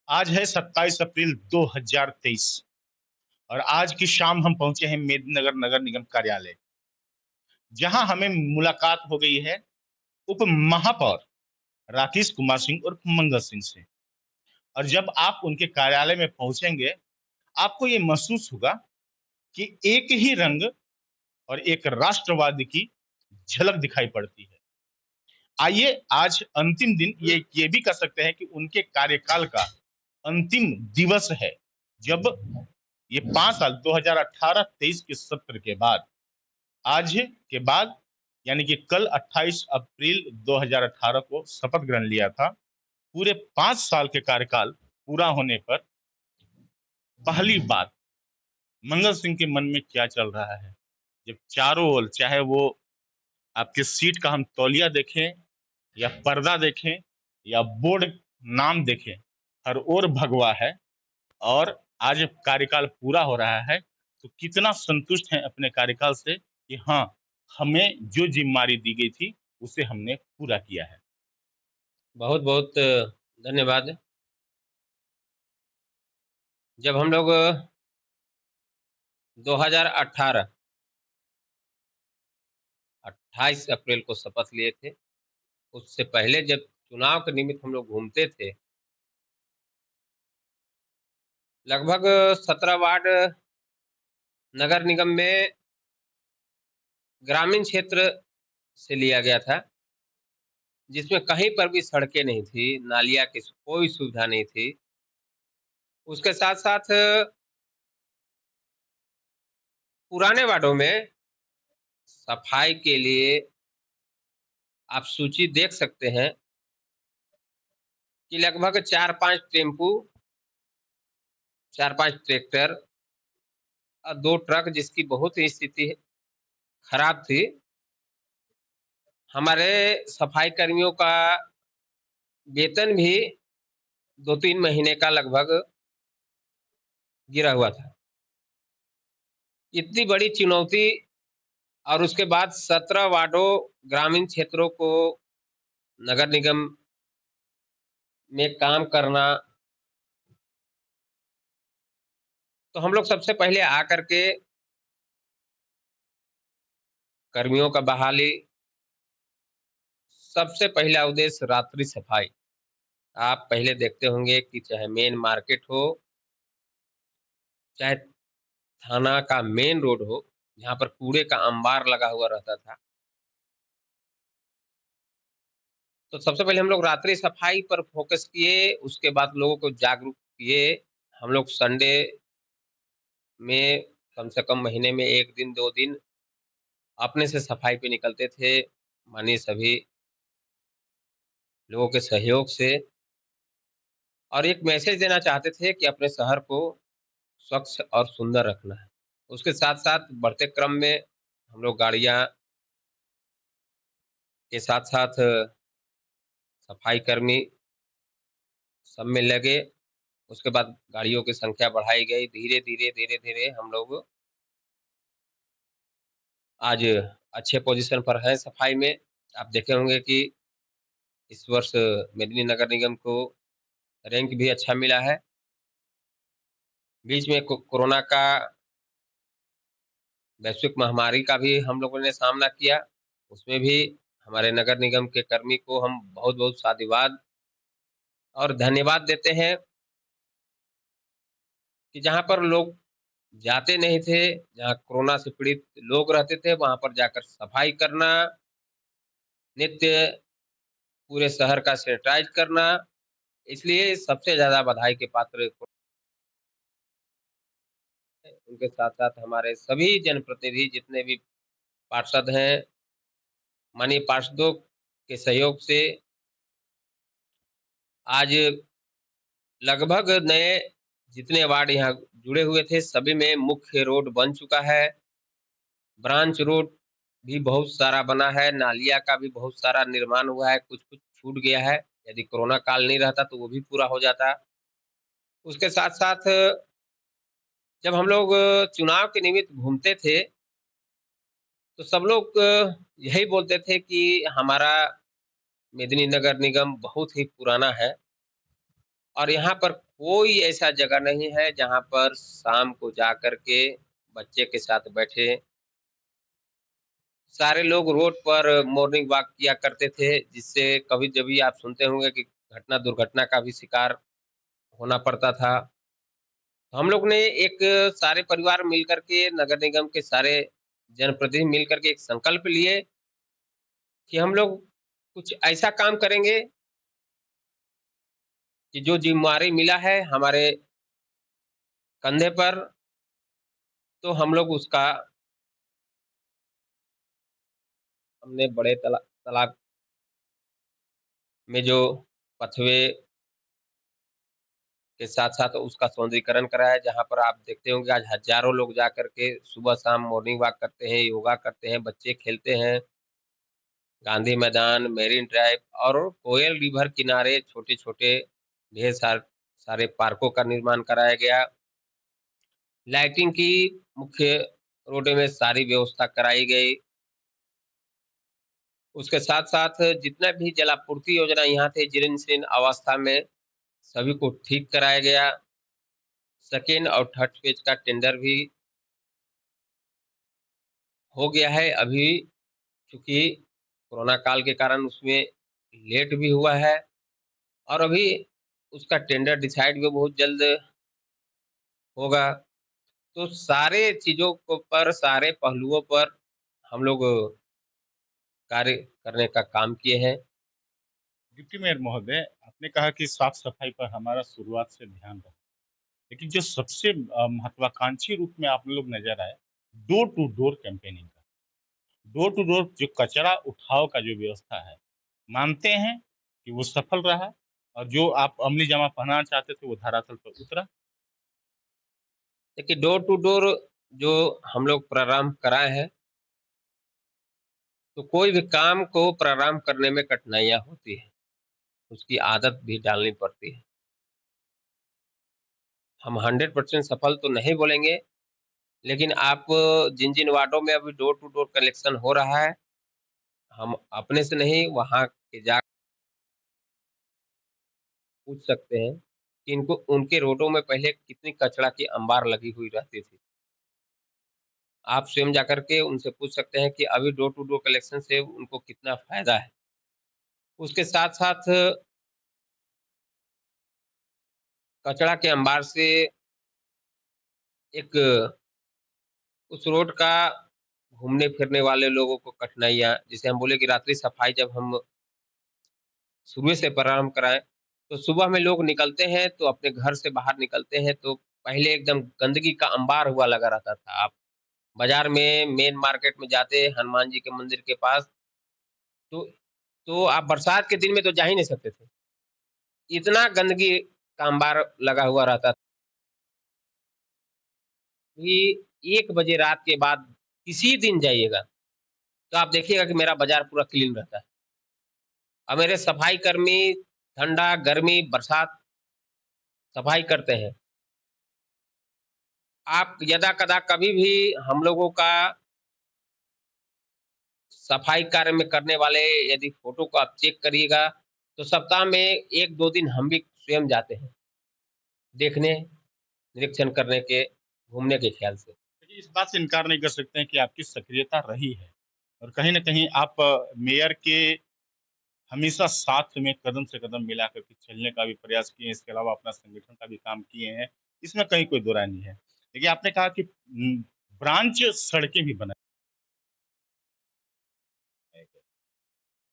आज है 27 अप्रैल 2023 और आज की शाम हम पहुंचे हैं मेदिनीनगर नगर निगम कार्यालय, जहां हमें मुलाकात हो गई है उप महापौर राकेश कुमार सिंह और मंगल सिंह से। और जब आप उनके कार्यालय में पहुंचेंगे, आपको ये महसूस होगा कि एक ही रंग और एक राष्ट्रवाद की झलक दिखाई पड़ती है। आइए, आज अंतिम दिन, ये भी कह सकते हैं कि उनके कार्यकाल का अंतिम दिवस है, जब ये 5 साल 2018-23 के सत्र के बाद, आज के बाद, यानी कि कल 28 अप्रैल 2018 को शपथ ग्रहण लिया था। पूरे 5 साल के कार्यकाल पूरा होने पर पहली बात, मंगल सिंह के मन में क्या चल रहा है, जब चारों ओर, चाहे वो आपके सीट का हम तौलिया देखें या पर्दा देखें या बोर्ड नाम देखें, हर ओर भगवा है। और आज कार्यकाल पूरा हो रहा है, तो कितना संतुष्ट हैं अपने कार्यकाल से कि हाँ, हमें जो जिम्मेदारी दी गई थी उसे हमने पूरा किया है। बहुत बहुत धन्यवाद। जब हम लोग 2018 28 अप्रैल को शपथ लिए थे, उससे पहले जब चुनाव के निमित्त हम लोग घूमते थे, लगभग 17 वार्ड नगर निगम में ग्रामीण क्षेत्र से लिया गया था, जिसमें कहीं पर भी सड़कें नहीं थी, नालियाँ की कोई सुविधा नहीं थी। उसके साथ-साथ पुराने वार्डों में सफाई के लिए आप सूची देख सकते हैं कि लगभग 4-5 टेम्पू, 4-5 ट्रैक्टर और 2 ट्रक, जिसकी बहुत ही स्थिति खराब थी। हमारे सफाई कर्मियों का वेतन भी 2-3 महीने का लगभग गिरा हुआ था। इतनी बड़ी चुनौती, और उसके बाद 17 वार्डों ग्रामीण क्षेत्रों को नगर निगम में काम करना, तो हम लोग सबसे पहले आकर के कर्मियों का बहाली, सबसे पहला उद्देश्य रात्रि सफाई। आप पहले देखते होंगे कि चाहे मेन मार्केट हो, चाहे थाना का मेन रोड हो, जहाँ पर कूड़े का अंबार लगा हुआ रहता था। तो सबसे पहले हम लोग रात्रि सफाई पर फ़ोकस किए, उसके बाद लोगों को जागरूक किए। हम लोग संडे में कम से कम महीने में 1 दिन, 2 दिन अपने से सफाई पे निकलते थे, मानिए सभी लोगों के सहयोग से। और एक मैसेज देना चाहते थे कि अपने शहर को स्वच्छ और सुंदर रखना है। उसके साथ-साथ बढ़ते क्रम में हम लोग गाड़ियाँ के साथ-साथ सफाई कर्मी सब में लगे। उसके बाद गाड़ियों की संख्या बढ़ाई गई। धीरे-धीरे, धीरे-धीरे हम लोग आज अच्छे पोज़ीशन पर हैं सफाई में। आप देखे होंगे कि इस वर्ष मेदिनीनगर निगम को रैंक भी अच्छा मिला है। बीच में कोरोना का, वैश्विक महामारी का भी हम लोगों ने सामना किया। उसमें भी हमारे नगर निगम के कर्मी को हम बहुत-बहुत साधुवाद और धन्यवाद देते हैं कि जहाँ पर लोग जाते नहीं थे, जहाँ कोरोना से पीड़ित लोग रहते थे, वहाँ पर जाकर सफाई करना, नित्य पूरे शहर का सैनिटाइज़ करना, इसलिए सबसे ज़्यादा बधाई के पात्र उनके साथ-साथ हमारे सभी जनप्रतिनिधि जितने भी पार्षद हैं, माननीय पार्षदों के सहयोग से आज लगभग नए जितने वार्ड यहाँ जुड़े हुए थे, सभी में मुख्य रोड बन चुका है। ब्रांच रोड भी बहुत सारा बना है, नालिया का भी बहुत सारा निर्माण हुआ है, कुछ-कुछ छूट गया है। यदि कोरोना काल नहीं रहता तो वो भी पूरा हो जाता। उसके साथ-साथ जब हम लोग चुनाव के निमित्त घूमते थे, तो सब लोग यही बोलते थे कि हमारा मेदिनीनगर निगम बहुत ही पुराना है और यहाँ पर कोई ऐसा जगह नहीं है जहाँ पर शाम को जा कर के बच्चे के साथ बैठे। सारे लोग रोड पर मॉर्निंग वॉक किया करते थे, जिससे कभी-कभी आप सुनते होंगे कि दुर्घटना का भी शिकार होना पड़ता था। तो हम लोग ने एक सारे परिवार मिल कर के नगर निगम के सारे जनप्रतिनिधि मिल कर के एक संकल्प लिए कि हम लोग कुछ ऐसा काम करेंगे कि जो ज़िम्मेवारी मिला है हमारे कंधे पर, तो हम लोग उसका हमने बड़े तालाब में जो पथवे के साथ-साथ उसका सौंदर्यीकरण कराया, जहाँ पर आप देखते होंगे आज हज़ारों लोग जा कर के सुबह-शाम मॉर्निंग वॉक करते हैं, योगा करते हैं, बच्चे खेलते हैं। गांधी मैदान, मेरिन ड्राइव और कोयल रिवर किनारे छोटे-छोटे सारे पार्कों का निर्माण कराया गया। लाइटिंग की मुख्य रोडों में सारी व्यवस्था कराई गई। उसके साथ-साथ जितना भी जलापूर्ति योजना यहाँ थे जीर्ण-शीर्ण अवस्था में, सभी को ठीक कराया गया। सेकंड और थर्ड फेज़ का टेंडर भी हो गया है। अभी चूँकि कोरोना काल के कारण उसमें लेट भी हुआ है और अभी उसका टेंडर डिसाइड भी बहुत जल्द होगा। तो सारे चीज़ों को पर सारे पहलुओं पर हम लोग कार्य करने का काम किए हैं। डिप्टी मेयर महोदय, आपने कहा कि साफ-सफाई पर हमारा शुरुआत से ध्यान रहा। लेकिन जो सबसे महत्वाकांक्षी रूप में आप लोग नज़र आए, डोर टू डोर कैंपेनिंग का। डोर टू डोर जो कचरा उठाव का जो व्यवस्था है, मानते हैं कि वो सफल रहा और जो आप अमली जामा पहनाना चाहते थे, वो धरातल पर उतरा? देखिए डोर टू डोर जो हम लोग प्रारंभ कराए हैं, तो कोई भी काम को प्रारंभ करने में कठिनाइयाँ होती हैं, उसकी आदत भी डालनी पड़ती है। हम 100% सफल तो नहीं बोलेंगे, लेकिन आप जिन-जिन वार्डों में अभी डोर टू डोर कलेक्शन हो रहा है, हम अपने से नहीं वहाँ के जा पूछ सकते हैं कि इनको उनके रोडों में पहले कितनी कचरा की अंबार लगी हुई रहती थी। आप स्वयं जाकर के उनसे पूछ सकते हैं कि अभी डोर टू डोर कलेक्शन से उनको कितना फ़ायदा है। उसके साथ-साथ कचरा के अंबार से एक उस रोड का घूमने-फिरने वाले लोगों को कठिनाइयाँ जैसे हम बोले कि रात्रि सफाई जब हम शुरू से प्रारंभ कराएँ, तो सुबह में लोग निकलते हैं, तो अपने घर से बाहर निकलते हैं, तो पहले एकदम गंदगी का अंबार हुआ लगा रहता था। आप बाज़ार में मेन मार्केट में जाते हनुमान जी के मंदिर के पास, तो आप बरसात के दिन में तो जा ही नहीं सकते थे। इतना गंदगी का अंबार लगा हुआ रहता था कि 1 बजे रात के बाद किसी दिन जाइएगा, तो आप देखिएगा कि मेरा बाज़ार पूरा क्लीन रहता है। और मेरे सफाई कर्मी ठंडा, गर्मी, बरसात सफाई करते हैं। आप यदा-कदा कभी भी हम लोगों का सफाई कार्य में करने वाले यदि फ़ोटो को आप चेक करिएगा, तो सप्ताह में 1-2 दिन हम भी स्वयं जाते हैं, देखने, निरीक्षण करने के, घूमने के ख़्याल से। देखिए, इस बात से इनकार नहीं कर सकते हैं कि आपकी सक्रियता रही है और कहीं न कहीं आप मेयर के हमेशा साथ में कदम से कदम मिला कर के चलने का भी प्रयास किए हैं, इसके अलावा अपना संगठन का भी काम किए हैं, इसमें कहीं कोई दो राय नहीं है। देखिए, आपने कहा कि ब्रांच सड़कें भी बनाई गई,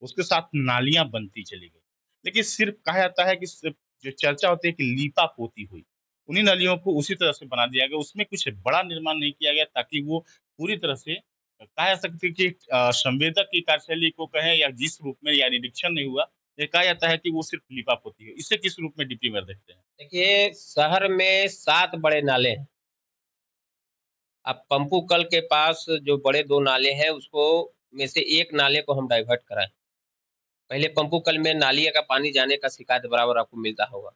उसके साथ नालियाँ बनती चली गई। देखिए, सिर्फ़ कहा जाता है कि सिर्फ़ जो चर्चा होती है कि लीपा-पोती हुई, उन्हीं नालियों को उसी तरह से बना दिया गया, उसमें कुछ बड़ा निर्माण नहीं किया गया ताकि वो पूरी तरह से कहा जा सकता है कि संवेदक की कार्यशैली को कहें या जिस रूप में या निरीक्षण नहीं हुआ, ये कहा जाता है कि वो सिर्फ़ लीपा-पोती है। इसे किस रूप में डीपी मेयर देखते हैं? देखिए, शहर में 7 बड़े नाले हैं। अब पंपू कल के पास जो बड़े 2 नाले हैं, उसको में से एक नाले को हम डाइवर्ट कराएँ। पहले पंपू कल में नालिया का पानी जाने का शिकायत बराबर आपको मिलता होगा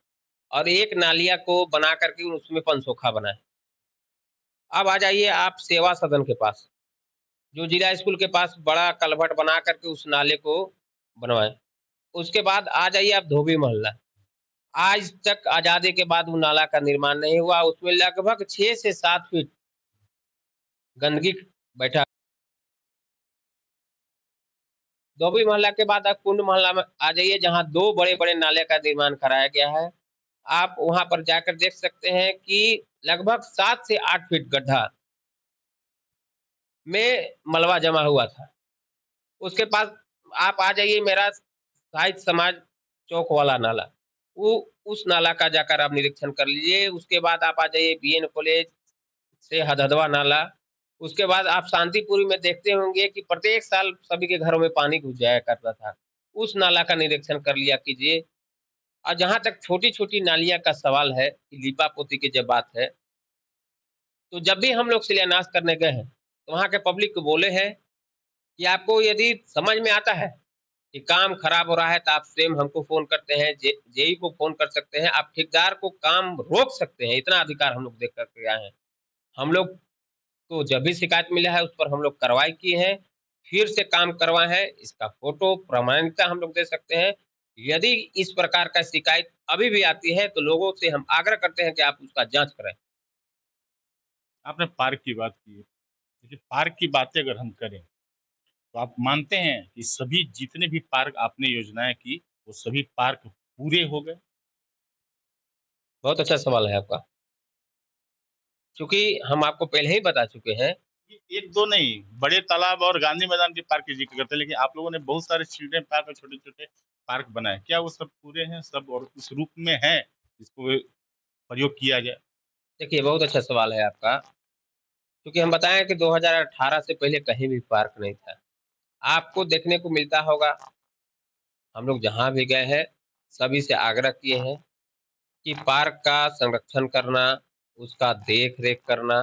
और एक नालिया को बना करके उसमें पनसोखा बनाएँ। अब आ जाइए आप सेवा सदन के पास, जो जिला स्कूल के पास बड़ा कल्भर्ट बना करके उस नाले को बनवाएँ। उसके बाद आ जाइए आप धोबी मोहल्ला। आज तक आजादी के बाद वो नाला का निर्माण नहीं हुआ। उसमें लगभग 6 से 7 फीट गंदगी बैठा। धोबी मोहल्ला के बाद आप कुंड मोहल्ला में आ जाइए, जहाँ 2 बड़े-बड़े नाले का निर्माण कराया गया है। आप वहाँ पर जाकर देख सकते हैं कि लगभग 7 से 8 फीट गड्ढा में मलबा जमा हुआ था। उसके पास आप आ जाइए मेरा साहित्य समाज चौक वाला नाला, वो उस नाला का जाकर आप निरीक्षण कर लीजिए। उसके बाद आप आ जाइए बीएन कॉलेज से हदहदवा नाला। उसके बाद आप शांतिपुरी में देखते होंगे कि प्रत्येक साल सभी के घरों में पानी घुस जाया करता था। उस नाला का निरीक्षण कर लिया कीजिए। और जहाँ तक छोटी-छोटी नालियाँ का सवाल है, कि लीपा-पोती की जब बात है, तो जब भी हम लोग शिलान्यास करने गए हैं, तो वहाँ के पब्लिक को बोले हैं कि आपको यदि समझ में आता है कि काम खराब हो रहा है, तो आप स्वयं हमको फ़ोन करते हैं, जेई को फ़ोन कर सकते हैं, आप ठेकेदार को काम रोक सकते हैं, इतना अधिकार हम लोग दे कर के आए हैं। हम लोग को जब भी शिकायत मिला है, उस पर हम लोग कार्रवाई किए हैं, फिर से काम करवाए हैं, इसका फ़ोटो प्रामाणिकता हम लोग दे सकते हैं। यदि इस प्रकार का शिकायत अभी भी आती है, तो लोगों से हम आग्रह करते हैं कि आप उसका जाँच करें। आपने पार्क की बात की है। देखिए, पार्क की बातें अगर हम करें, तो आप मानते हैं कि सभी जितने भी पार्क आपने योजनाएँ की, वो सभी पार्क पूरे हो गए? बहुत अच्छा सवाल है आपका। चूँकि हम आपको पहले ही बता चुके हैं। ये 1-2 नहीं, बड़े तालाब और गांधी मैदान के पार्क की ज़िक्र करते हैं, लेकिन आप लोगों ने बहुत सारे चिल्ड्रन पार्क और छोटे-छोटे पार्क बनाए। क्या वो सब पूरे हैं सब और उस रूप में हैं, जिसको प्रयोग किया जाए? देखिए, बहुत अच्छा सवाल है आपका। क्योंकि हम बताएँ कि 2018 से पहले कहीं भी पार्क नहीं था। आपको देखने को मिलता होगा, हम लोग जहाँ भी गए हैं, सभी से आग्रह किए हैं कि पार्क का संरक्षण करना, उसका देख-रेख करना,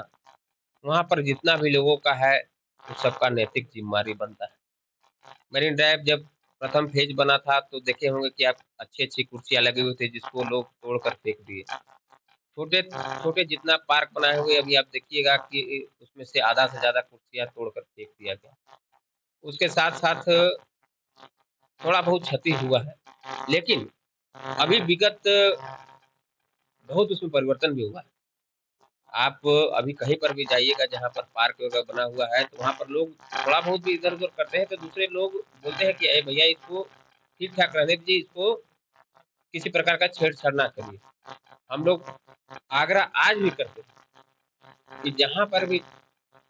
वहाँ पर जितना भी लोगों का है, उस सबका नैतिक ज़िम्मेवारी बनता है। मरीन ड्राइव जब प्रथम फ़ेज़ बना था, तो देखे होंगे कि आप अच्छी-अच्छी कुर्सियाँ लगी हुई थी, जिसको लोग तोड़कर फेंक दिए। छोटे छोटे जितना पार्क बनाए हुए, अभी आप देखिएगा कि उसमें से आधा से ज़्यादा कुर्सियाँ तोड़कर फेंक दिया गया। उसके साथ-साथ थोड़ा बहुत क्षति हुआ है, लेकिन अभी विगत बहुत उसमें परिवर्तन भी हुआ है। आप अभी कहीं पर भी जाइएगा जहाँ पर पार्क वगैरह बना हुआ है, तो वहाँ पर लोग थोड़ा बहुत भी इधर-उधर करते हैं, तो दूसरे लोग बोलते हैं कि अरे भैया इसको ठीक-ठाक रहने दीजिए, इसको किसी प्रकार का छेड़-छाड़ ना करिए। हम लोग आग्रह आज भी करते हैं कि जहाँ पर भी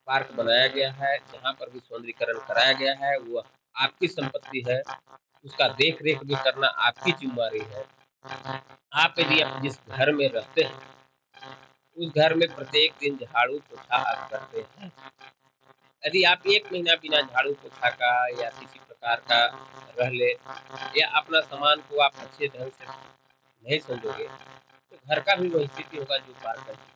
पार्क बनाया गया है, जहाँ पर भी सौंदर्यीकरण कराया गया है, वो आपकी संपत्ति है, उसका देख-रेख भी करना आपकी ज़िम्मेवारी है। आप यदि आप जिस घर में रहते हैं, उस घर में प्रत्येक दिन झाड़ू-पोछा आप करते हैं। यदि आप 1 महीना बिना झाड़ू-पोछा का या किसी प्रकार का रह ले या अपना सामान को आप अच्छे ढंग से नहीं संजोगे, तो घर का भी वही स्थिति होगा जो पार्क का।